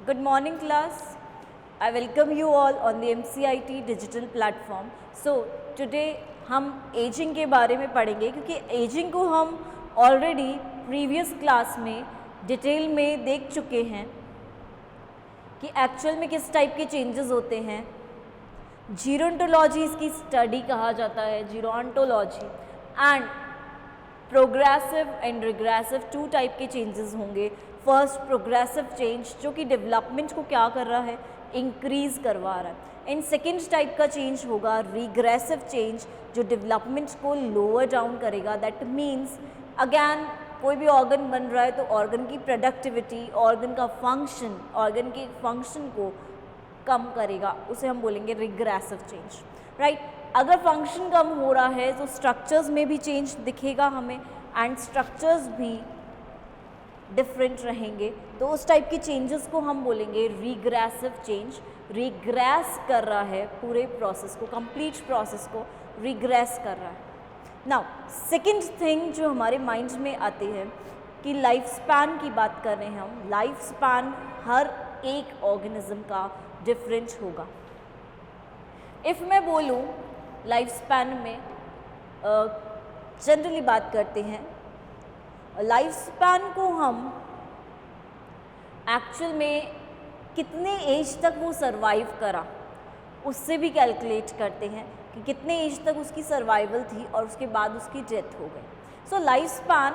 Good morning class. I welcome you all on the MCIT digital platform. So today हम ageing के बारे में पढ़ेंगे क्योंकि एजिंग को हम ऑलरेडी प्रीवियस क्लास में डिटेल में देख चुके हैं कि एक्चुअल में किस टाइप के चेंजेस होते हैं। जीरोंटोलॉजी इसकी स्टडी कहा जाता है, gerontology, and progressive and regressive two type के चेंजेस होंगे। फर्स्ट प्रोग्रेसिव चेंज जो कि डेवलपमेंट को क्या कर रहा है, इंक्रीज करवा रहा है। एंड सेकेंड टाइप का चेंज होगा रिग्रेसिव चेंज जो डेवलपमेंट को लोअर डाउन करेगा। दैट मीन्स अगैन कोई भी ऑर्गन बन रहा है तो ऑर्गन की प्रोडक्टिविटी, ऑर्गन का फंक्शन, ऑर्गन के फंक्शन को कम करेगा, उसे हम बोलेंगे रिग्रेसिव चेंज, राइट। अगर फंक्शन कम हो रहा है तो स्ट्रक्चर्स में भी चेंज दिखेगा हमें, एंड स्ट्रक्चर्स भी डिफरेंट रहेंगे, तो उस टाइप की चेंजेस को हम बोलेंगे रिग्रेसिव चेंज। रिग्रेस कर रहा है पूरे प्रोसेस को, कंप्लीट प्रोसेस को रिग्रेस कर रहा है। नाउ सेकेंड थिंग जो हमारे माइंड में आती है कि लाइफ स्पैन की बात कर रहे हैं हम। लाइफ स्पैन हर एक ऑर्गेनिज्म का डिफरेंट होगा। इफ़ मैं बोलूँ लाइफ स्पैन में जनरली बात करते हैं, लाइफ स्पैन को हम एक्चुअल में कितने एज तक वो सरवाइव करा उससे भी कैलकुलेट करते हैं कि कितने एज तक उसकी सर्वाइवल थी और उसके बाद उसकी डेथ हो गई। सो लाइफ स्पैन,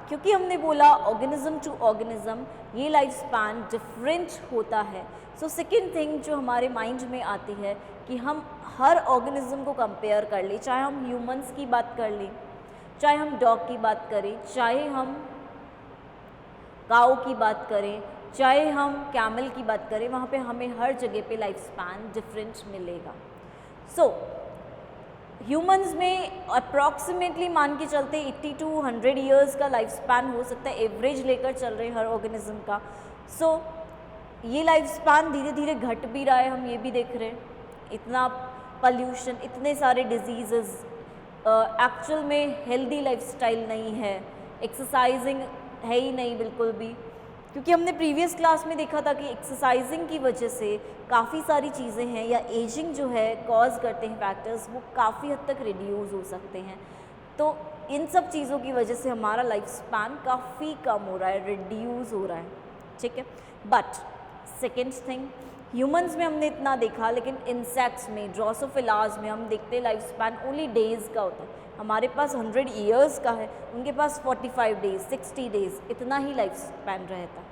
क्योंकि हमने बोला ऑर्गेनिज्म टू ऑर्गेनिज्म, ये लाइफ स्पैन डिफरेंट होता है। सो सेकेंड थिंग जो हमारे माइंड में आती है कि हम हर ऑर्गेनिज्म को कंपेयर कर लें, चाहे हम ह्यूमंस की बात कर लें, चाहे हम डॉग की बात करें, चाहे हम काऊ की बात करें, चाहे हम कैमल की बात करें, वहाँ पे हमें हर जगह पे लाइफ स्पैन डिफरेंट मिलेगा। सो ह्यूमंस में अप्रॉक्सीमेटली मान के चलते 80 to 100 ईयर्स का लाइफ स्पैन हो सकता है, एवरेज लेकर चल रहे हैं हर ऑर्गेनिज्म का। सो ये लाइफ स्पैन धीरे धीरे घट भी रहा है, हम ये भी देख रहे हैं। इतना पॉल्यूशन, इतने सारे डिजीज़, एक्चुअल में हेल्दी लाइफस्टाइल नहीं है, एक्सरसाइजिंग है ही नहीं बिल्कुल भी, क्योंकि हमने प्रीवियस क्लास में देखा था कि एक्सरसाइजिंग की वजह से काफ़ी सारी चीज़ें हैं या एजिंग जो है कॉज करते हैं फैक्टर्स, वो काफ़ी हद तक रिड्यूस हो सकते हैं। तो इन सब चीज़ों की वजह से हमारा लाइफ स्पैन काफ़ी कम हो रहा है, रिड्यूस हो रहा है, ठीक है। बट सेकेंड थिंग, ह्यूमंस में हमने इतना देखा, लेकिन इंसेक्ट्स में, ड्रोसोफिलाज में हम देखते हैं लाइफ स्पैन ओनली डेज़ का होता है। हमारे पास 100 ईयर्स का है, उनके पास 45 डेज, 60 डेज, इतना ही लाइफ स्पैन रहता है।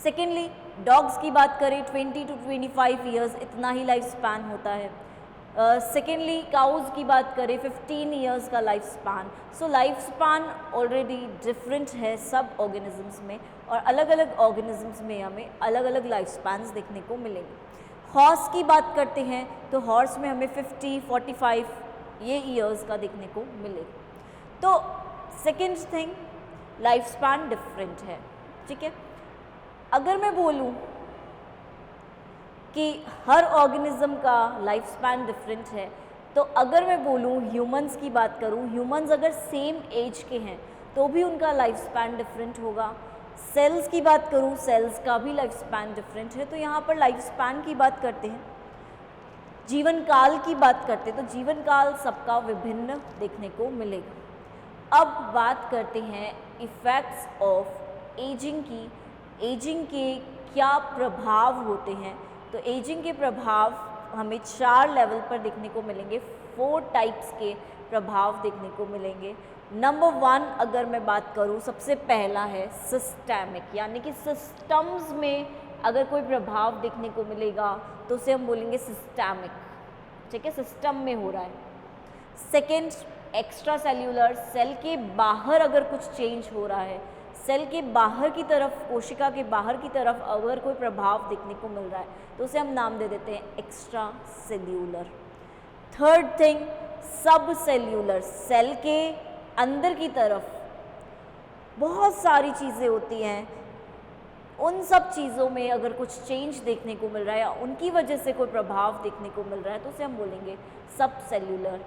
सेकेंडली डॉग्स की बात करें 20 to 25 ईयर्स, इतना ही लाइफ स्पैन होता है। सेकेंडली काउज़ की बात करें 15 ईयर्स का life span. So life span already different है सब ऑर्गेनिजम्स में, और अलग अलग ऑर्गेनिजम्स में हमें अलग अलग लाइफ स्पैन्स देखने को मिलेंगे। हॉर्स की बात करते हैं तो हॉर्स में हमें 50, 45 ये ईयर्स का देखने को मिलेगा। तो second thing, life span different है, ठीक है। अगर मैं बोलूँ कि हर ऑर्गेनिज्म का लाइफ स्पैन डिफरेंट है, तो अगर मैं बोलूँ ह्यूमंस की बात करूँ, ह्यूमंस अगर सेम एज के हैं तो भी उनका लाइफ स्पैन डिफरेंट होगा। सेल्स की बात करूँ, सेल्स का भी लाइफ स्पैन डिफरेंट है। तो यहाँ पर लाइफ स्पैन की बात करते हैं, जीवन काल की बात करते हैं, तो जीवन काल सबका विभिन्न देखने को मिलेगा। अब बात करते हैं इफ़ेक्ट्स ऑफ एजिंग की। एजिंग के क्या प्रभाव होते हैं, तो एजिंग के प्रभाव हमें 4 लेवल पर देखने को मिलेंगे, 4 टाइप्स के प्रभाव देखने को मिलेंगे। नंबर 1 अगर मैं बात करूं, सबसे पहला है सिस्टेमिक, यानी कि सिस्टम्स में अगर कोई प्रभाव देखने को मिलेगा तो उसे हम बोलेंगे सिस्टेमिक, ठीक है, सिस्टम में हो रहा है। सेकेंड एक्स्ट्रा सेल्यूलर, सेल के बाहर अगर कुछ चेंज हो रहा है, सेल के बाहर की तरफ, कोशिका के बाहर की तरफ अगर कोई प्रभाव देखने को मिल रहा है तो उसे हम नाम दे देते हैं एक्स्ट्रा सेल्यूलर। थर्ड थिंग सब सेल्यूलर, सेल के अंदर की तरफ बहुत सारी चीज़ें होती हैं, उन सब चीज़ों में अगर कुछ चेंज देखने को मिल रहा है या उनकी वजह से कोई प्रभाव देखने को मिल रहा है तो उसे हम बोलेंगे सब सेल्यूलर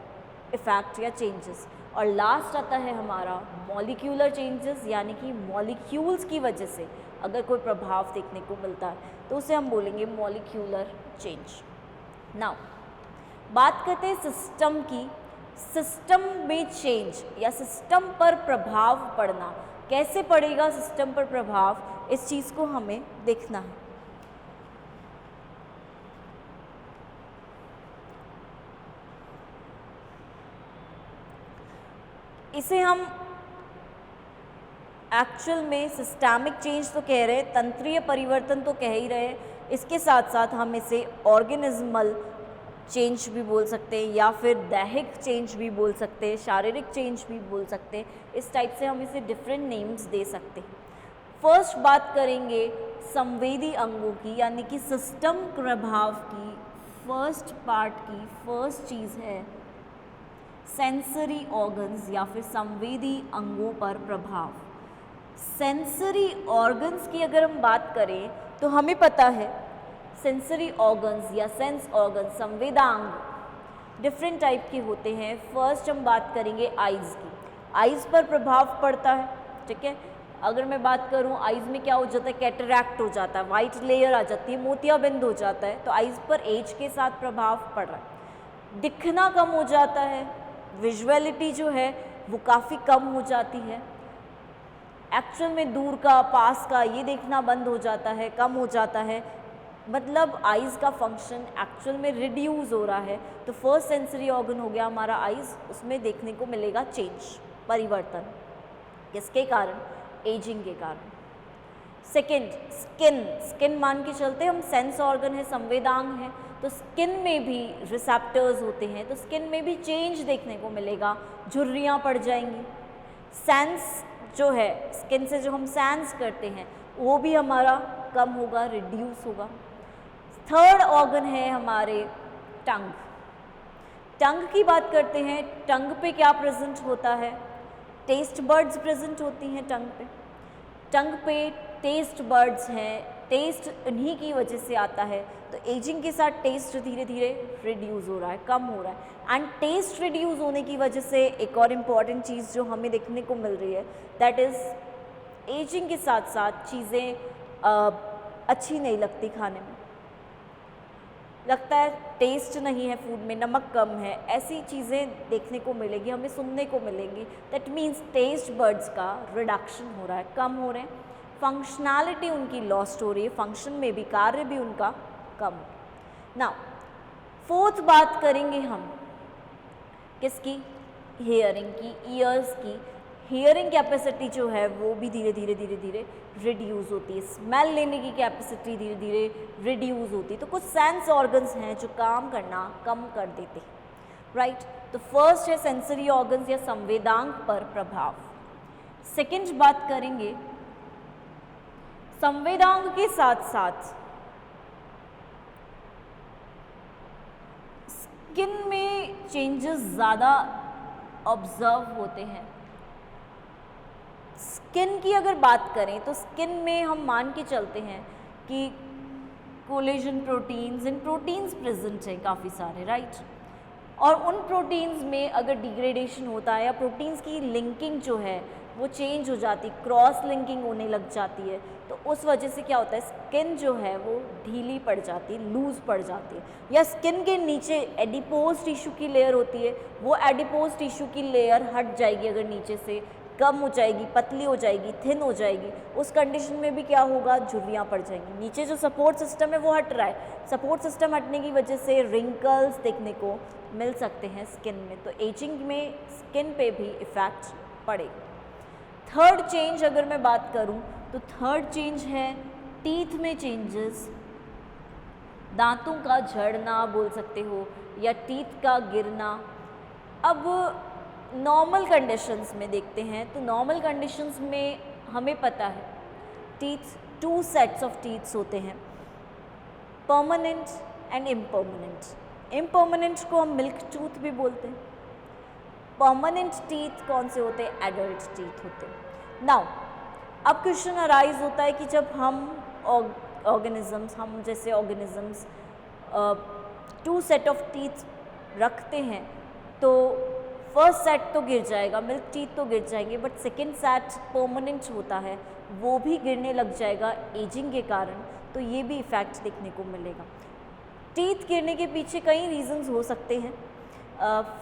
इफेक्ट या चेंजेस। और लास्ट आता है हमारा मॉलिक्यूलर चेंजेस, यानी कि मॉलिक्यूल्स की वजह से अगर कोई प्रभाव देखने को मिलता है तो उसे हम बोलेंगे मॉलिक्यूलर चेंज। नाउ बात करते हैं सिस्टम की। सिस्टम में चेंज या सिस्टम पर प्रभाव पड़ना, कैसे पड़ेगा सिस्टम पर प्रभाव, इस चीज़ को हमें देखना है। इसे हम एक्चुअल में सिस्टमिक चेंज तो कह रहे हैं, तंत्रीय परिवर्तन तो कह ही रहे हैं, इसके साथ साथ हम इसे ऑर्गेनिज्मल चेंज भी बोल सकते हैं या फिर दैहिक चेंज भी बोल सकते हैं, शारीरिक चेंज भी बोल सकते हैं। इस टाइप से हम इसे डिफरेंट नेम्स दे सकते हैं। फर्स्ट बात करेंगे संवेदी अंगों की, यानी कि सिस्टम प्रभाव की। फर्स्ट पार्ट की फर्स्ट चीज़ है सेंसरी ऑर्गन्स या फिर संवेदी अंगों पर प्रभाव। सेंसरी ऑर्गन्स की अगर हम बात करें तो हमें पता है सेंसरी ऑर्गन्स या सेंस ऑर्गन, संवेदांग डिफरेंट टाइप के होते हैं। फर्स्ट हम बात करेंगे आइज़ की। आइज़ पर प्रभाव पड़ता है, ठीक है। अगर मैं बात करूं आइज़ में क्या हो जाता है, कैटरैक्ट हो जाता है, वाइट लेयर आ जाती है, मोतियाबिंद हो जाता है, तो आइज़ पर एज के साथ प्रभाव पड़ रहा है। दिखना कम हो जाता है, विजुअलिटी जो है वो काफ़ी कम हो जाती है। एक्चुअल में दूर का पास का ये देखना बंद हो जाता है, कम हो जाता है, मतलब आइज़ का फंक्शन एक्चुअल में रिड्यूस हो रहा है। तो फर्स्ट सेंसरी ऑर्गन हो गया हमारा आइज़, उसमें देखने को मिलेगा चेंज, परिवर्तन, किसके कारण, एजिंग के कारण। Second skin. स्किन मान के चलते हम सेंस ऑर्गन है, संवेदांग है, तो स्किन में भी रिसेप्टर्स होते हैं, तो स्किन में भी चेंज देखने को मिलेगा, झुर्रियाँ पड़ जाएंगी। सेंस जो है स्किन से जो हम सेंस करते हैं वो भी हमारा कम होगा, रिड्यूस होगा। थर्ड ऑर्गन है हमारे टंग। टंग की बात करते हैं, टंग पे क्या प्रेजेंट होता है, टेस्ट बर्ड्स प्रेजेंट होती हैं टंग पे। टंग पे टेस्ट बर्ड्स हैं, टेस्ट इन्हीं की वजह से आता है, तो एजिंग के साथ टेस्ट धीरे धीरे रिड्यूस हो रहा है, कम हो रहा है। एंड टेस्ट रिड्यूस होने की वजह से एक और इम्पॉर्टेंट चीज़ जो हमें देखने को मिल रही है, दैट इज़ एजिंग के साथ साथ चीज़ें अच्छी नहीं लगती खाने में, लगता है टेस्ट नहीं है फूड में, नमक कम है, ऐसी चीज़ें देखने को मिलेगी, हमें सुनने को मिलेंगी। दैट मीन्स टेस्ट बर्ड्स का रिडक्शन हो रहा है, कम हो रहे हैं, फंक्शनैलिटी उनकी लॉस्ट हो रही है, फंक्शन में भी, कार्य भी उनका कम। नाउ फोर्थ बात करेंगे हम किसकी, हियरिंग की, ईयर्स की। हियरिंग कैपेसिटी जो है वो भी धीरे धीरे रिड्यूस होती है, स्मेल लेने की कैपेसिटी धीरे धीरे रिड्यूस होती है। तो कुछ सेंस ऑर्गन्स हैं जो काम करना कम कर देते हैं, राइट। तो फर्स्ट है सेंसरी ऑर्गन्स या संवेदांग पर प्रभाव। सेकंड बात करेंगे संवेदांग के साथ साथ स्किन में चेंजेस ज़्यादा ऑब्जर्व होते हैं। स्किन की अगर बात करें तो स्किन में हम मान के चलते हैं कि कोलेजन प्रोटीन्स, इन प्रोटीन्स प्रेजेंट हैं काफ़ी सारे, राइट। और उन प्रोटीन्स में अगर डिग्रेडेशन होता है या प्रोटीन्स की लिंकिंग जो है वो चेंज हो जाती, क्रॉस लिंकिंग होने लग जाती है, तो उस वजह से क्या होता है, स्किन जो है वो ढीली पड़ जाती है, लूज़ पड़ जाती है। या स्किन के नीचे एडिपोज टिश्यू की लेयर होती है, वो एडिपोज टिश्यू की लेयर हट जाएगी, अगर नीचे से कम हो जाएगी, पतली हो जाएगी, थिन हो जाएगी, उस कंडीशन में भी क्या होगा, झुर्रियाँ पड़ जाएंगी। नीचे जो सपोर्ट सिस्टम है वो हट रहा है, सपोर्ट सिस्टम हटने की वजह से रिंकल्स देखने को मिल सकते हैं स्किन में, तो एजिंग में स्किन पे भी इफ़ेक्ट पड़ेगा। थर्ड चेंज अगर मैं बात करूं तो थर्ड चेंज है टीथ में चेंजेस, दांतों का झड़ना बोल सकते हो या टीथ का गिरना। अब नॉर्मल कंडीशंस में देखते हैं तो नॉर्मल कंडीशंस में हमें पता है टीथ, 2 सेट्स ऑफ टीथ्स होते हैं, परमानेंट एंड इम्परमानेंट। इम्परमानेंट को हम मिल्क टूथ भी बोलते हैं। परमानेंट टीथ कौन से होते हैं, एडल्ट टीथ होते हैं। नाउ अब क्वेश्चन अराइज होता है कि जब हम ऑर्गेनिजम्स, हम जैसे ऑर्गेनिजम्स 2 सेट ऑफ टीथ रखते हैं तो फर्स्ट सेट तो गिर जाएगा, मिल्क टीथ तो गिर जाएंगे, बट सेकेंड सेट परमानेंट होता है वो भी गिरने लग जाएगा एजिंग के कारण, तो ये भी इफ़ेक्ट देखने को मिलेगा। टीथ गिरने के पीछे कई रीजंस हो सकते हैं।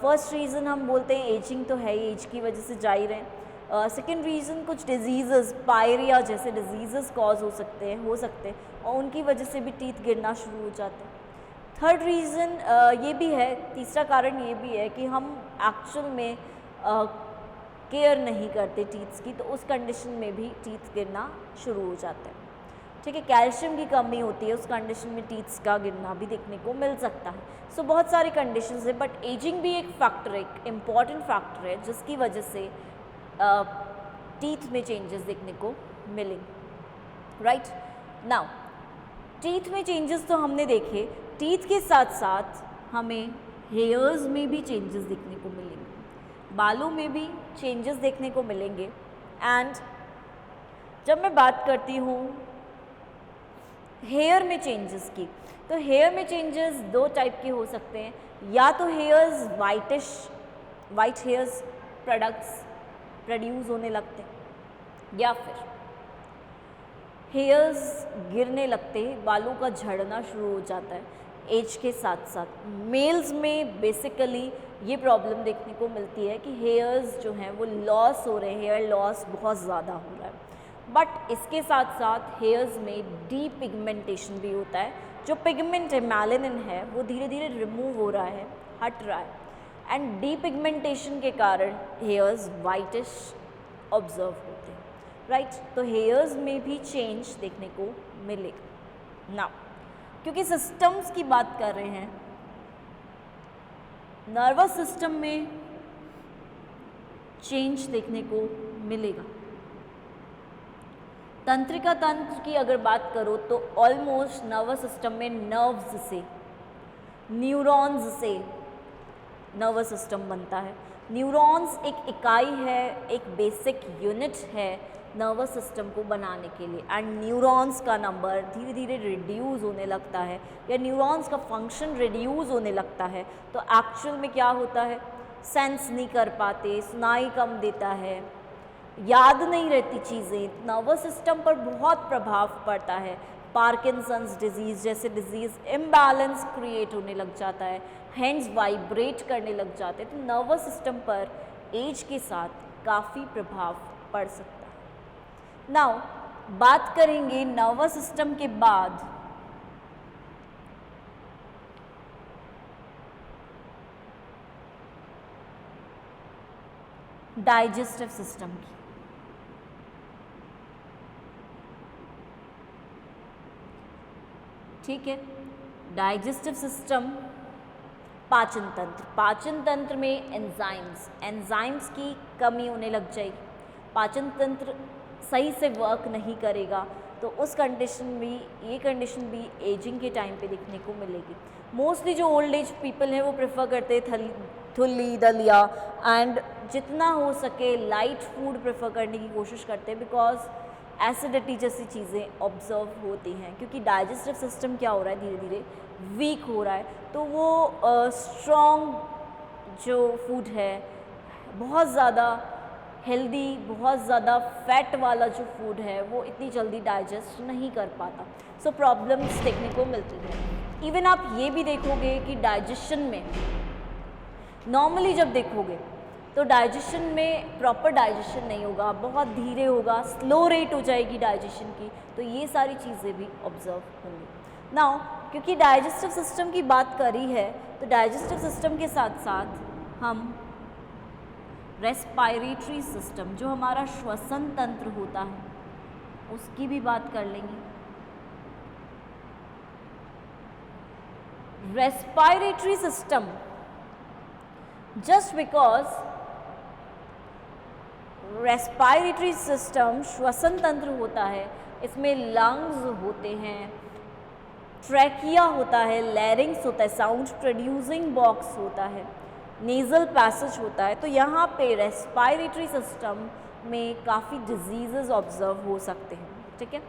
फर्स्ट रीज़न हम बोलते हैं एजिंग तो है ही, एज की वजह से जा ही रहे हैं। सेकेंड रीज़न कुछ डिजीज़, पायरिया जैसे डिजीज़ कॉज हो सकते हैं और उनकी वजह से भी टीथ गिरना शुरू हो जाते हैं। थर्ड रीज़न ये भी है, तीसरा कारण ये भी है कि हम एक्चुअल में केयर नहीं करते टीथ्स की, तो उस कंडीशन में भी टीथ गिरना शुरू हो जाते हैं। ठीक है, कैल्शियम की कमी होती है, उस कंडीशन में टीथ्स का गिरना भी देखने को मिल सकता है। सो बहुत सारी कंडीशंस है, बट एजिंग भी एक फैक्टर है, एक इम्पॉर्टेंट फैक्टर है जिसकी वजह से टीथ में चेंजेस देखने को मिलेंगे। राइट नाउ, टीथ में चेंजेस तो हमने देखे, टीथ के साथ साथ हमें हेयर्स में भी चेंजेस देखने को मिलेंगे, बालों में भी चेंजेस देखने को मिलेंगे। एंड जब मैं बात करती हूँ हेयर में चेंजेस की, तो हेयर में चेंजेस दो टाइप के हो सकते हैं, या तो hairs white hairs products produce होने लगते हैं, या फिर हेयर्स गिरने लगते हैं, बालों का झड़ना शुरू हो जाता है एज के साथ साथ। मेल्स में बेसिकली ये प्रॉब्लम देखने को मिलती है कि हेयर्स जो हैं वो लॉस हो रहे हैं, हेयर लॉस बहुत ज़्यादा हो रहा है। बट इसके साथ साथ हेयर्स में डीपिगमेंटेशन भी होता है, जो पिगमेंट है, मेलानिन है, वो धीरे धीरे रिमूव हो रहा है, हट रहा है, एंड डीपिगमेंटेशन के कारण हेयर्स वाइटिश ऑब्जर्व होते हैं। राइट, तो हेयर्स में भी चेंज देखने को मिलेगा। नाउ क्योंकि सिस्टम्स की बात कर रहे हैं, नर्वस सिस्टम में चेंज देखने को मिलेगा। तंत्रिका तंत्र की अगर बात करो तो ऑलमोस्ट नर्वस सिस्टम में नर्व्स से, न्यूरॉन्स से नर्वस सिस्टम बनता है। न्यूरॉन्स एक इकाई है, एक बेसिक यूनिट है नर्वस सिस्टम को बनाने के लिए, एंड न्यूरॉन्स का नंबर धीरे धीरे रिड्यूस होने लगता है, या न्यूरॉन्स का फंक्शन रिड्यूस होने लगता है, तो एक्चुअल में क्या होता है, सेंस नहीं कर पाते, सुनाई कम देता है, याद नहीं रहती चीज़ें, नर्वस सिस्टम पर बहुत प्रभाव पड़ता है। पार्किंसंस डिजीज़ जैसे डिजीज़ इम्बैलेंस क्रिएट होने लग जाता है, हैंड्स वाइब्रेट करने लग जाते हैं, तो नर्वस सिस्टम पर एज के साथ काफ़ी प्रभाव पड़ सकता है। नाउ बात करेंगे नर्वस सिस्टम के बाद डाइजेस्टिव सिस्टम की। ठीक है, डाइजेस्टिव सिस्टम, पाचन तंत्र में एंजाइम्स की कमी होने लग जाएगी, पाचन तंत्र सही से वर्क नहीं करेगा, तो उस ये कंडीशन भी एजिंग के टाइम पे देखने को मिलेगी। मोस्टली जो ओल्ड एज पीपल हैं वो प्रेफर करते हैं थुल्ली दलिया, एंड जितना हो सके लाइट फूड प्रेफर करने की कोशिश करते हैं, बिकॉज एसिडिटी जैसी चीज़ें ऑब्जर्व होती हैं, क्योंकि डाइजेस्टिव सिस्टम क्या हो रहा है, धीरे धीरे वीक हो रहा है, तो वो स्ट्रॉन्ग जो फूड है, बहुत ज़्यादा हेल्दी, बहुत ज़्यादा फैट वाला जो फूड है वो इतनी जल्दी डाइजेस्ट नहीं कर पाता, सो प्रॉब्लम्स देखने को मिलती है। इवन आप ये भी देखोगे कि डाइजेशन में नॉर्मली जब देखोगे तो डाइजेशन में प्रॉपर डाइजेशन नहीं होगा, बहुत धीरे होगा, स्लो रेट हो जाएगी डाइजेशन की, तो ये सारी चीज़ें भी ऑब्जर्व होंगी। नाउ क्योंकि डाइजेस्टिव सिस्टम की बात करी है, तो डाइजेस्टिव सिस्टम के साथ साथ हम रेस्पायरेटरी सिस्टम, जो हमारा श्वसन तंत्र होता है, उसकी भी बात कर लेंगे। Respiratory system, just because respiratory system श्वसन तंत्र होता है, इसमें लंग्स होते हैं, ट्रैकिया होता है, लैरिंग्स होता है, साउंड प्रोड्यूसिंग बॉक्स होता है, नेज़ल पैसेज होता है, तो यहाँ पे रेस्पायरेटरी सिस्टम में काफ़ी डिजीज़ेस ऑब्जर्व हो सकते हैं। ठीक है,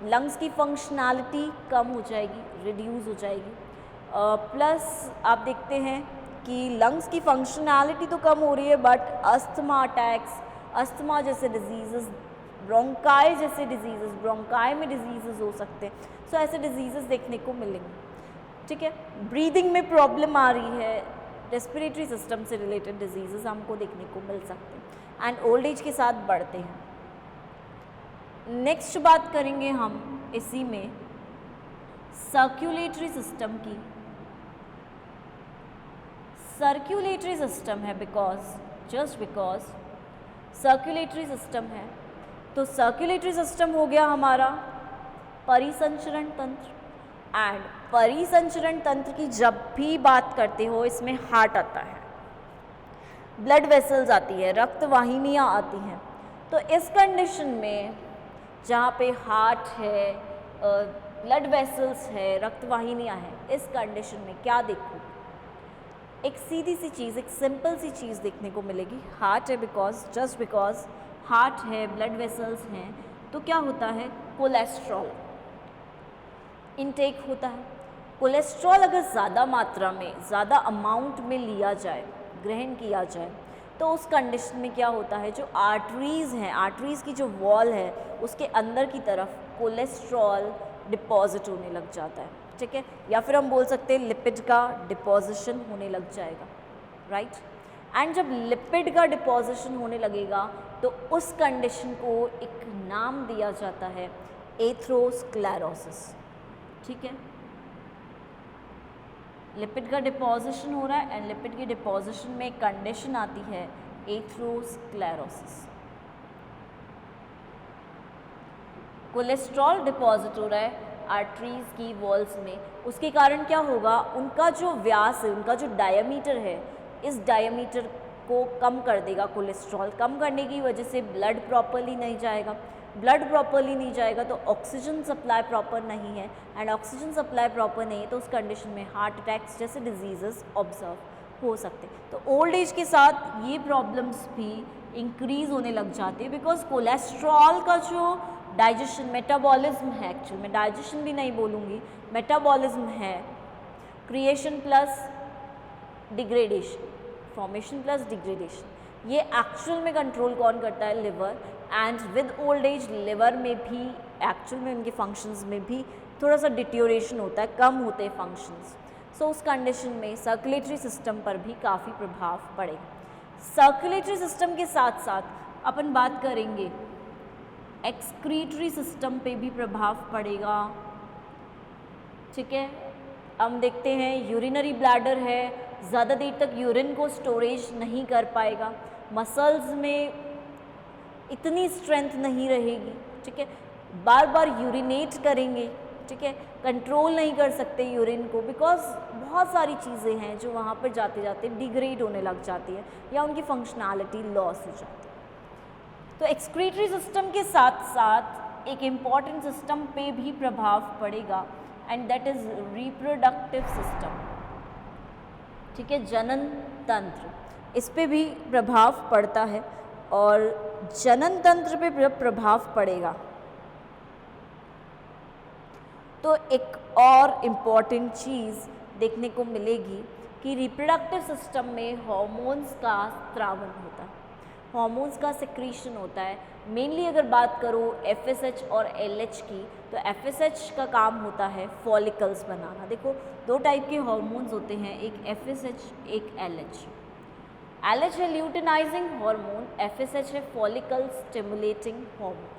लंग्स की फंक्शनैलिटी कम हो जाएगी, रिड्यूस हो जाएगी, प्लस आप देखते हैं की लंग्स की फंक्शनैलिटी तो कम हो रही है, बट अस्थमा अटैक्स, अस्थमा जैसे डिजीज़, ब्रोंकाई जैसे डिजीज़, ब्रोंकाई में डिजीज़ हो सकते हैं, सो ऐसे डिजीज़ देखने को मिलेंगे। ठीक है, ब्रीदिंग में प्रॉब्लम आ रही है, रेस्पिरेटरी सिस्टम से रिलेटेड डिजीज़ हमको देखने को मिल सकते हैं एंड ओल्ड एज के साथ बढ़ते हैं। नेक्स्ट बात करेंगे हम इसी में सर्कुलेटरी सिस्टम की। सर्कुलेटरी सिस्टम है जस्ट बिकॉज सर्कुलेटरी सिस्टम है, तो सर्कुलेटरी सिस्टम हो गया हमारा परिसंचरण तंत्र, एंड परिसंचरण तंत्र की जब भी बात करते हो इसमें हार्ट आता है, ब्लड वेसल्स आती है, रक्त वाहिनियाँ आती हैं। तो इस कंडीशन में जहाँ पे हार्ट है, ब्लड वेसल्स है, रक्त वाहिनियाँ हैं, इस कंडीशन में क्या देखो, एक सीधी सी चीज़, एक सिंपल सी चीज़ देखने को मिलेगी। हार्ट है जस्ट बिकॉज हार्ट है, ब्लड वेसल्स हैं, तो क्या होता है, कोलेस्ट्रॉल इनटेक होता है। कोलेस्ट्रॉल अगर ज़्यादा मात्रा में, ज़्यादा अमाउंट में लिया जाए, ग्रहण किया जाए, तो उस कंडीशन में क्या होता है, जो आर्टरीज़ हैं, आर्टरीज़ की जो वॉल है उसके अंदर की तरफ कोलेस्ट्रॉल डिपॉजिट होने लग जाता है। ठीक है, या फिर हम बोल सकते हैं लिपिड का डिपॉजिशन होने लग जाएगा, राइट। एंड जब लिपिड का डिपॉजिशन होने लगेगा तो उस कंडीशन को एक नाम दिया जाता है एथेरोस्क्लेरोसिस। ठीक है, लिपिड का डिपॉजिशन हो रहा है एंड लिपिड के डिपॉजिशन में एक कंडीशन आती है एथेरोस्क्लेरोसिस। कोलेस्ट्रॉल डिपॉजिट हो रहा है आर्टरीज की वॉल्स में, उसके कारण क्या होगा, उनका जो व्यास है, उनका जो डायमीटर है, इस डायमीटर को कम कर देगा कोलेस्ट्रॉल। कम करने की वजह से ब्लड प्रॉपरली नहीं जाएगा, ब्लड प्रॉपरली नहीं जाएगा तो ऑक्सीजन सप्लाई प्रॉपर नहीं है, एंड ऑक्सीजन सप्लाई प्रॉपर नहीं है तो उस कंडीशन में हार्ट अटैक्स जैसे डिजीज़ ऑब्जर्व हो सकते हैं। तो ओल्ड एज के साथ ये प्रॉब्लम्स भी इंक्रीज़ होने लग जाती है, बिकॉज कोलेस्ट्रॉल का जो डाइजेशन, मेटाबॉलिज्म है, एक्चुअल में डाइजेशन भी नहीं बोलूँगी, मेटाबॉलिज्म है, creation plus degradation, formation plus degradation, ये एक्चुअल में कंट्रोल कौन करता है, liver. And with old age liver में भी एक्चुअल में उनके फंक्शंस में भी थोड़ा सा डिट्योरेशन होता है, कम होते हैं फंक्शंस। सो उस कंडीशन में सर्कुलेटरी सिस्टम पर भी काफ़ी प्रभाव पड़ेगा। सर्कुलेटरी सिस्टम के साथ साथ अपन बात करेंगे एक्सक्रीटरी सिस्टम पे भी प्रभाव पड़ेगा। ठीक है, हम देखते हैं यूरिनरी ब्लैडर है, ज़्यादा देर तक यूरिन को स्टोरेज नहीं कर पाएगा, मसल्स में इतनी स्ट्रेंथ नहीं रहेगी। ठीक है, बार बार यूरिनेट करेंगे, ठीक है, कंट्रोल नहीं कर सकते यूरिन को, बिकॉज बहुत सारी चीज़ें हैं जो वहाँ पर जाते जाते डिग्रेड होने लग जाती है या उनकी फंक्शनैलिटी लॉस हो जाती है। तो एक्सक्रीटरी सिस्टम के साथ साथ एक इम्पॉर्टेंट सिस्टम पे भी प्रभाव पड़ेगा, and that is reproductive system. ठीक है, जनन तंत्र, इस पे भी प्रभाव पड़ता है, और जनन तंत्र पे प्रभाव पड़ेगा तो एक और इम्पॉर्टेंट चीज़ देखने को मिलेगी कि रिप्रोडक्टिव सिस्टम में हार्मोन्स का स्रावन होता है, हार्मोन्स का सिक्रीशन होता है। मेनली अगर बात करो FSH और LH की, तो FSH का काम होता है फॉलिकल्स बनाना। देखो, दो टाइप के हार्मोन्स होते हैं, एक FSH एक LH। LH है ल्यूटिनाइजिंग हार्मोन, FSH है follicle stimulating hormone.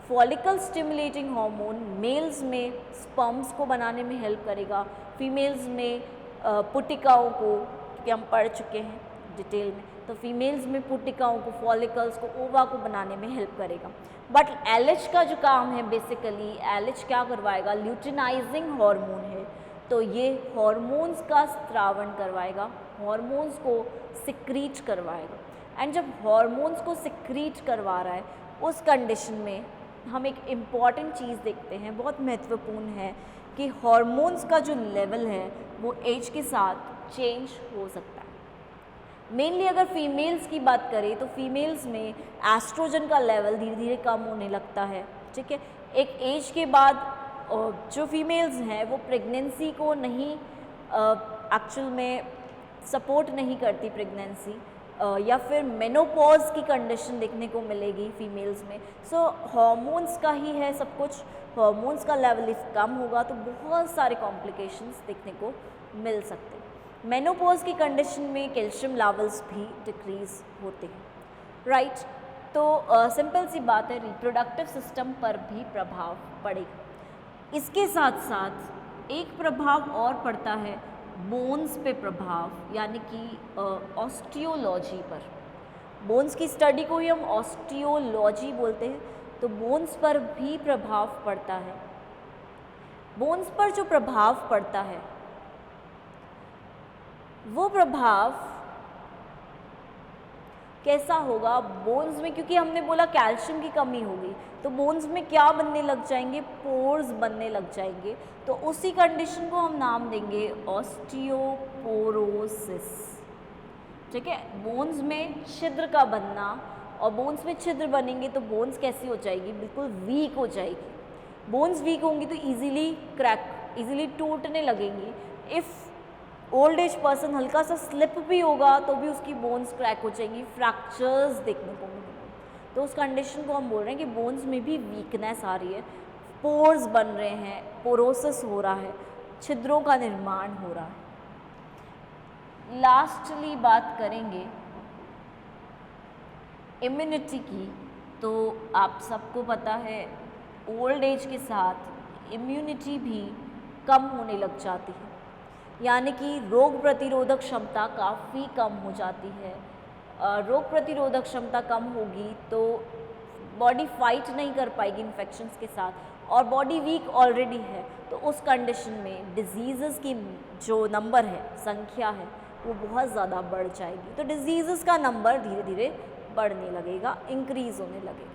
Follicle stimulating hormone males में स्पर्म्स को बनाने में हेल्प करेगा, फीमेल्स में पुटिकाओं को, क्योंकि हम पढ़ चुके हैं डिटेल में, तो फीमेल्स में पुटिकाओं को, फॉलिकल्स को, ओवा को बनाने में हेल्प करेगा। बट LH का जो काम है बेसिकली, LH क्या करवाएगा, ल्यूटिनाइजिंग हार्मोन है, तो ये हार्मोन्स का स्रावन करवाएगा, हार्मोन्स को सिक्रीट करवाएगा। एंड जब हार्मोन्स को सिक्रीट करवा रहा है, उस कंडीशन में हम एक इम्पॉर्टेंट चीज़ देखते हैं, बहुत महत्वपूर्ण है, कि हार्मोन्स का जो लेवल है वो एज के साथ चेंज हो सकता है। मेनली अगर फीमेल्स की बात करें तो फीमेल्स में एस्ट्रोजन का लेवल धीरे धीरे कम होने लगता है। ठीक है, एक एज के बाद जो फीमेल्स हैं वो प्रेगनेंसी को नहीं एक्चुअल में सपोर्ट नहीं करती प्रेगनेंसी, या फिर मेनोपॉज की कंडीशन देखने को मिलेगी फीमेल्स में। सो हार्मोन्स का ही है सब कुछ, हार्मोन्स का लेवल इफ कम होगा तो बहुत सारे कॉम्प्लिकेशंस देखने को मिल सकते हैं। मेनोपॉज की कंडीशन में कैल्शियम लेवल्स भी डिक्रीज होते हैं, राइट। तो सिंपल सी बात है, रिप्रोडक्टिव सिस्टम पर भी प्रभाव पड़ेगा। इसके साथ साथ एक प्रभाव और पड़ता है बोन्स पे प्रभाव, यानी कि ऑस्टियोलॉजी पर। बोन्स की स्टडी को ही हम ऑस्टियोलॉजी बोलते हैं, तो बोन्स पर भी प्रभाव पड़ता है। बोन्स पर जो प्रभाव पड़ता है वो प्रभाव कैसा होगा बोन्स में, क्योंकि हमने बोला कैल्शियम की कमी होगी तो बोन्स में क्या बनने लग जाएंगे, पोर्स बनने लग जाएंगे। तो उसी कंडीशन को हम नाम देंगे ऑस्टियोपोरोसिस, ठीक है। बोन्स में छिद्र का बनना, और बोन्स में छिद्र बनेंगे तो बोन्स कैसी हो जाएगी, बिल्कुल वीक हो जाएगी। बोन्स वीक होंगी तो इजीली क्रैक, इजीली टूटने लगेंगी। इफ़ ओल्ड एज पर्सन हल्का सा स्लिप भी होगा तो भी उसकी बोन्स क्रैक हो जाएंगी, फ्रैक्चर्स देखने को मिलेंगे। तो उस कंडीशन को हम बोल रहे हैं कि बोन्स में भी वीकनेस आ रही है, पोर्स बन रहे हैं, पोरोसिस हो रहा है, छिद्रों का निर्माण हो रहा है। लास्टली बात करेंगे इम्यूनिटी की। तो आप सबको पता है ओल्ड एज के साथ इम्यूनिटी भी कम होने लग जाती है, यानी कि रोग प्रतिरोधक क्षमता काफ़ी कम हो जाती है। रोग प्रतिरोधक क्षमता कम होगी तो बॉडी फाइट नहीं कर पाएगी इन्फेक्शंस के साथ, और बॉडी वीक ऑलरेडी है तो उस कंडीशन में डिजीज़ की जो नंबर है, संख्या है, वो बहुत ज़्यादा बढ़ जाएगी। तो डिजीज़ का नंबर धीरे धीरे बढ़ने लगेगा, इंक्रीज़ होने लगेगा,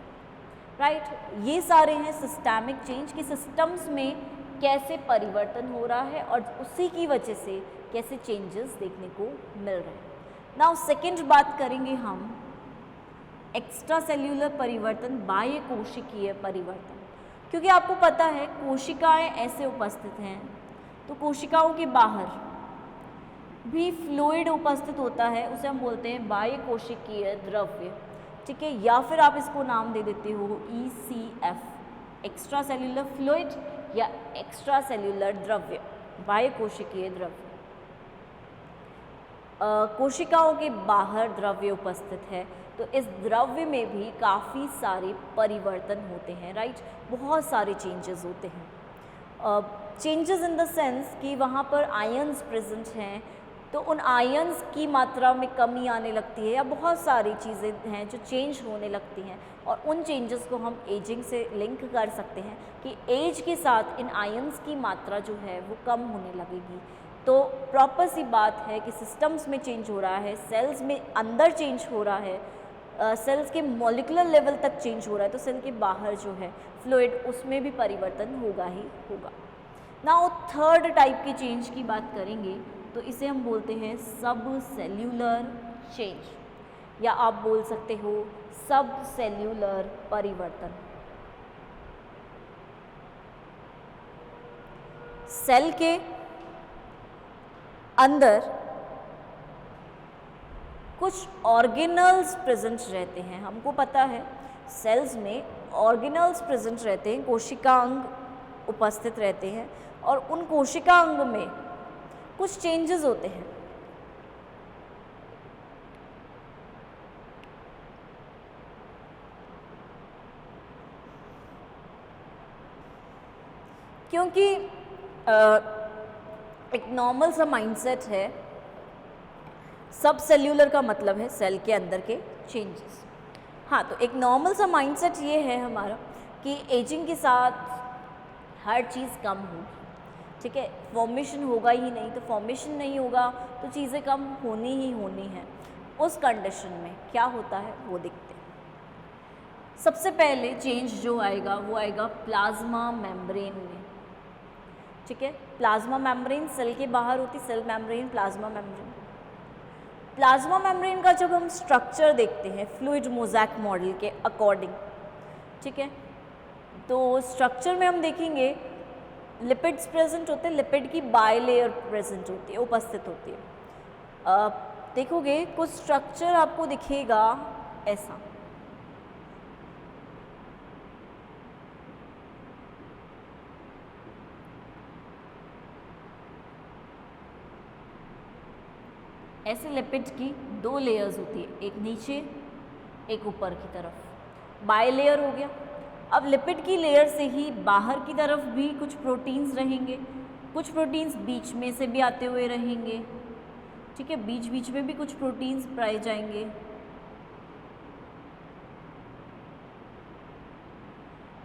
राइट। ये सारे हैं सिस्टमिक चेंज की सिस्टम्स में कैसे परिवर्तन हो रहा है और उसी की वजह से कैसे चेंजेस देखने को मिल रहे हैं। नाउ सेकंड बात करेंगे हम एक्स्ट्रा सेल्यूलर परिवर्तन, बाह्य कोशिकीय परिवर्तन। क्योंकि आपको पता है कोशिकाएं ऐसे उपस्थित हैं, तो कोशिकाओं के बाहर भी फ्लूइड उपस्थित होता है, उसे हम बोलते हैं बाह्य कोशिकीय द्रव्य, ठीक है। या फिर आप इसको नाम दे देते हो ECF, एक्स्ट्रा सेल्यूलर फ्लूइड या एक्स्ट्रा सेल्यूलर द्रव्य, बाह्य कोशिकीय द्रव्य। कोशिकाओं के बाहर द्रव्य उपस्थित है, तो इस द्रव्य में भी काफ़ी सारे परिवर्तन होते हैं, राइट। बहुत सारे चेंजेस होते हैं। चेंजेस इन द सेंस कि वहाँ पर आयंस प्रेजेंट हैं, तो उन आयंस की मात्रा में कमी आने लगती है, या बहुत सारी चीज़ें हैं जो चेंज होने लगती हैं, और उन चेंजेस को हम एजिंग से लिंक कर सकते हैं कि एज के साथ इन आयंस की मात्रा जो है वो कम होने लगेगी। तो प्रॉपर सी बात है कि सिस्टम्स में चेंज हो रहा है, सेल्स में अंदर चेंज हो रहा है, सेल्स के मॉलिक्यूलर लेवल तक चेंज हो रहा है, तो सेल के बाहर जो है फ्लूइड उसमें भी परिवर्तन होगा ही होगा। नाउ थर्ड टाइप के चेंज की बात करेंगे तो इसे हम बोलते हैं सब सेल्यूलर चेंज, या आप बोल सकते हो सब सेल्यूलर परिवर्तन। सेल के अंदर कुछ ऑर्गेनल्स प्रेजेंट रहते हैं, हमको पता है सेल्स में ऑर्गेनल्स प्रेजेंट रहते हैं, कोशिकांग उपस्थित रहते हैं, और उन कोशिकांग में कुछ चेंजेस होते हैं। क्योंकि एक नॉर्मल सा माइंडसेट है, सब सेल्यूलर का मतलब है सेल के अंदर के चेंजेस। हाँ, तो एक नॉर्मल सा माइंडसेट ये है हमारा कि एजिंग के साथ हर चीज़ कम होगी, ठीक है। फॉर्मेशन होगा ही नहीं, तो फॉर्मेशन नहीं होगा तो चीज़ें कम होनी ही होनी हैं। उस कंडीशन में क्या होता है वो देखते हैं। सबसे पहले चेंज जो आएगा वो आएगा प्लाज्मा मेम्ब्रेन में, ठीक है। प्लाज्मा मेम्ब्रेन सेल के बाहर होती, cell membrane, plasma membrane. Plasma membrane का जब हम स्ट्रक्चर देखते हैं फ्लूइड मोज़ैक मॉडल के अकॉर्डिंग, ठीक है, तो स्ट्रक्चर में हम देखेंगे लिपिड्स प्रेजेंट होते हैं, लिपिड की बाइलेयर प्रेजेंट होती है, उपस्थित होती है। देखोगे कुछ स्ट्रक्चर आपको दिखेगा ऐसा, ऐसे लिपिड की 2 लेयर्स होती है, एक नीचे एक ऊपर की तरफ, बाइलेयर हो गया। अब लिपिड की लेयर से ही बाहर की तरफ भी कुछ प्रोटीन्स रहेंगे, कुछ प्रोटीन्स बीच में से भी आते हुए रहेंगे, ठीक है, बीच बीच में भी कुछ प्रोटीन्स पाए जाएंगे।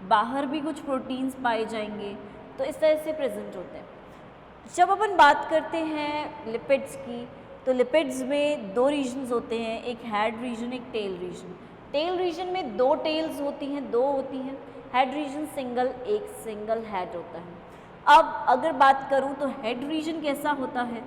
बाहर भी कुछ प्रोटीन्स पाए जाएंगे, तो इस तरह से प्रेजेंट होते हैं। जब अपन बात करते हैं लिपिड्स की, तो लिपिड्स में 2 रीजन्स होते हैं, एक हेड रीजन, एक टेल रीजन। टेल रीजन में 2 टेल्स होती हैं, 2 होती हैं। हेड रीजन सिंगल, एक सिंगल हेड होता है। अब अगर बात करूं तो हेड रीजन कैसा होता है,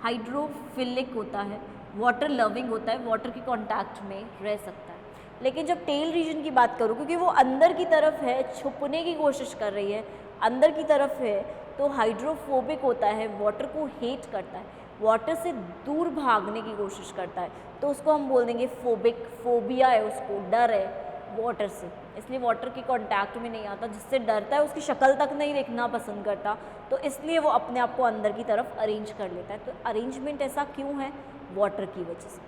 हाइड्रोफिलिक होता है, वाटर लविंग होता है, वाटर के कांटेक्ट में रह सकता है। लेकिन जब टेल रीजन की बात करूं, क्योंकि वो अंदर की तरफ है, छुपने की कोशिश कर रही है, अंदर की तरफ है, तो हाइड्रोफोबिक होता है, वाटर को हेट करता है, वाटर से दूर भागने की कोशिश करता है, तो उसको हम बोल देंगे फोबिक। फोबिया है उसको, डर है वाटर से, इसलिए वाटर के कांटेक्ट में नहीं आता, जिससे डरता है, उसकी शक्ल तक नहीं देखना पसंद करता, तो इसलिए वो अपने आप को अंदर की तरफ अरेंज कर लेता है। तो अरेंजमेंट ऐसा क्यों है, वाटर की वजह से,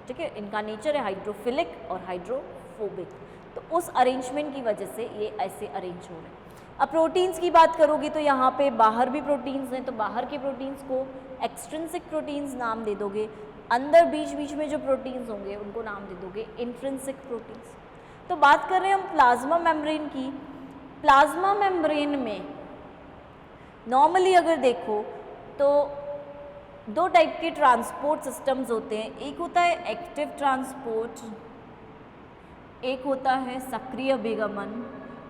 ठीक है। इनका नेचर है हाइड्रोफिलिक और हाइड्रोफोबिक, तो उस अरेंजमेंट की वजह से ये ऐसे अरेंज हो रहे हैं। अब प्रोटीन्स की बात करोगे तो यहाँ पे बाहर भी प्रोटीन्स हैं, तो बाहर के प्रोटीन्स को एक्सट्रिंसिक प्रोटीन्स नाम दे दोगे, अंदर बीच बीच में जो प्रोटीन्स होंगे उनको नाम दे दोगे इंट्रिंसिक प्रोटीन्स। तो बात कर रहे हैं हम प्लाज्मा मेम्ब्रेन की। प्लाज्मा मेम्ब्रेन में नॉर्मली अगर देखो तो 2 टाइप के ट्रांसपोर्ट सिस्टम्स होते हैं, एक होता है एक्टिव ट्रांसपोर्ट, एक होता है सक्रिय अभिगमन,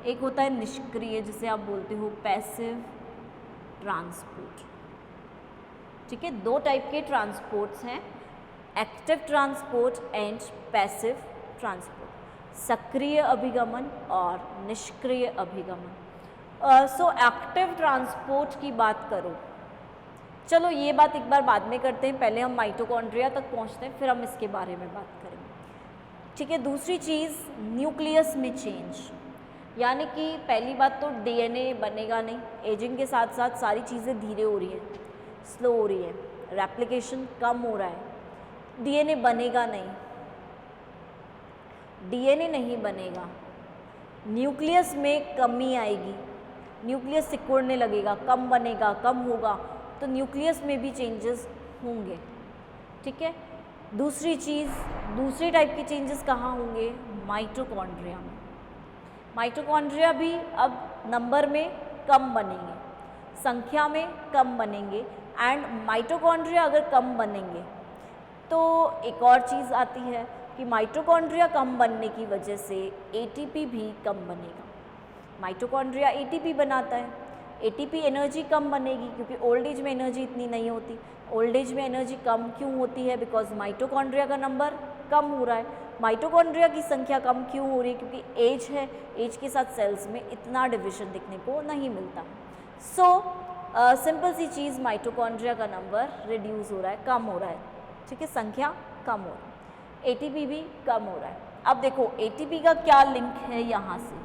एक होता है निष्क्रिय, जिसे आप बोलते हो पैसिव ट्रांसपोर्ट, ठीक है। 2 टाइप के ट्रांसपोर्ट्स हैं, active transport and passive transport, सक्रिय अभिगमन और निष्क्रिय अभिगमन। सो एक्टिव ट्रांसपोर्ट की बात करो, चलो ये बात एक बार बाद में करते हैं, पहले हम माइटोकॉन्ड्रिया तक पहुंचते हैं, फिर हम इसके बारे में बात करेंगे, ठीक है। दूसरी चीज़ न्यूक्लियस में चेंज, यानी कि पहली बात तो डीएनए बनेगा नहीं, एजिंग के साथ साथ सारी चीज़ें धीरे हो रही हैं, स्लो हो रही है, रेप्लिकेशन कम हो रहा है, डीएनए बनेगा नहीं, डीएनए नहीं बनेगा, न्यूक्लियस में कमी आएगी, न्यूक्लियस सिकुड़ने लगेगा, कम बनेगा, कम होगा, तो न्यूक्लियस में भी चेंजेस होंगे, ठीक है। दूसरी चीज़, दूसरे टाइप के चेंजेस कहाँ होंगे, माइटोकॉन्ड्रिया में। माइटोकॉन्ड्रिया भी अब नंबर में कम बनेंगे, संख्या में कम बनेंगे, एंड माइटोकॉन्ड्रिया अगर कम बनेंगे तो एक और चीज़ आती है कि माइटोकॉन्ड्रिया कम बनने की वजह से एटीपी भी कम बनेगा। माइटोकॉन्ड्रिया एटीपी बनाता है, एटीपी एनर्जी कम बनेगी, क्योंकि ओल्ड एज में एनर्जी इतनी नहीं होती। ओल्ड एज में एनर्जी कम क्यों होती है, बिकॉज माइटोकॉन्ड्रिया का नंबर कम हो रहा है। माइटोकॉन्ड्रिया की संख्या कम क्यों हो रही है, क्योंकि एज है, एज के साथ सेल्स में इतना डिविजन देखने को नहीं मिलता। सो सिंपल सी चीज़, माइटोकॉन्ड्रिया का नंबर रिड्यूस हो रहा है, कम हो रहा है, ठीक है, संख्या कम हो रही है, एटीपी भी कम हो रहा है। अब देखो एटीपी का क्या लिंक है यहाँ से,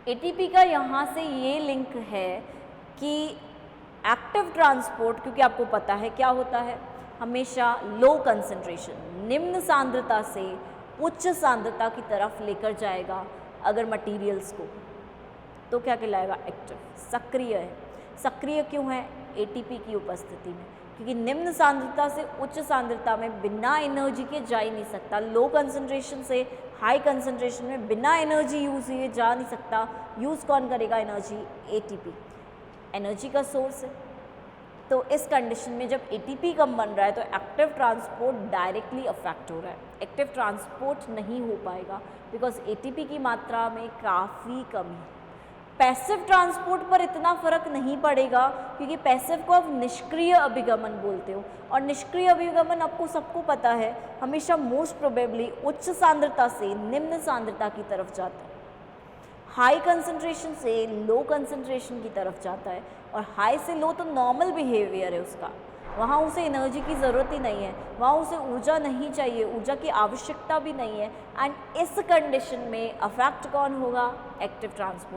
एटीपी का यहाँ से ये लिंक है कि एक्टिव ट्रांसपोर्ट, क्योंकि आपको पता है क्या होता है, हमेशा लो कंसंट्रेशन, निम्न सांद्रता से उच्च सांद्रता की तरफ लेकर जाएगा अगर मटेरियल्स को, तो क्या कहलाएगा, एक्टिव, सक्रिय है। सक्रिय क्यों है, एटीपी की उपस्थिति में, क्योंकि निम्न सांद्रता से उच्च सांद्रता में बिना एनर्जी के जा ही नहीं सकता, लो कंसंट्रेशन से हाई कंसंट्रेशन में बिना एनर्जी यूज़ हुए जा नहीं सकता। यूज़ कौन करेगा एनर्जी, एटीपी, एनर्जी का सोर्स है। तो इस कंडीशन में जब एटीपी कम बन रहा है तो एक्टिव ट्रांसपोर्ट डायरेक्टली अफेक्ट हो रहा है, एक्टिव ट्रांसपोर्ट नहीं हो पाएगा बिकॉज एटीपी की मात्रा में काफ़ी कमी है। पैसिव ट्रांसपोर्ट पर इतना फर्क नहीं पड़ेगा, क्योंकि पैसिव को आप निष्क्रिय अभिगमन बोलते हो, और निष्क्रिय अभिगमन आपको सबको पता है हमेशा मोस्ट प्रोबेबली उच्च सांद्रता से निम्न सांद्रता की तरफ जाता है, हाई कंसंट्रेशन से लो कंसंट्रेशन की तरफ जाता है, और हाई से लो तो नॉर्मल बिहेवियर है उसका, वहाँ उसे एनर्जी की ज़रूरत ही नहीं है, वहाँ उसे ऊर्जा नहीं चाहिए, ऊर्जा की आवश्यकता भी नहीं है। एंड इस कंडीशन में अफेक्ट कौन होगा? Active transport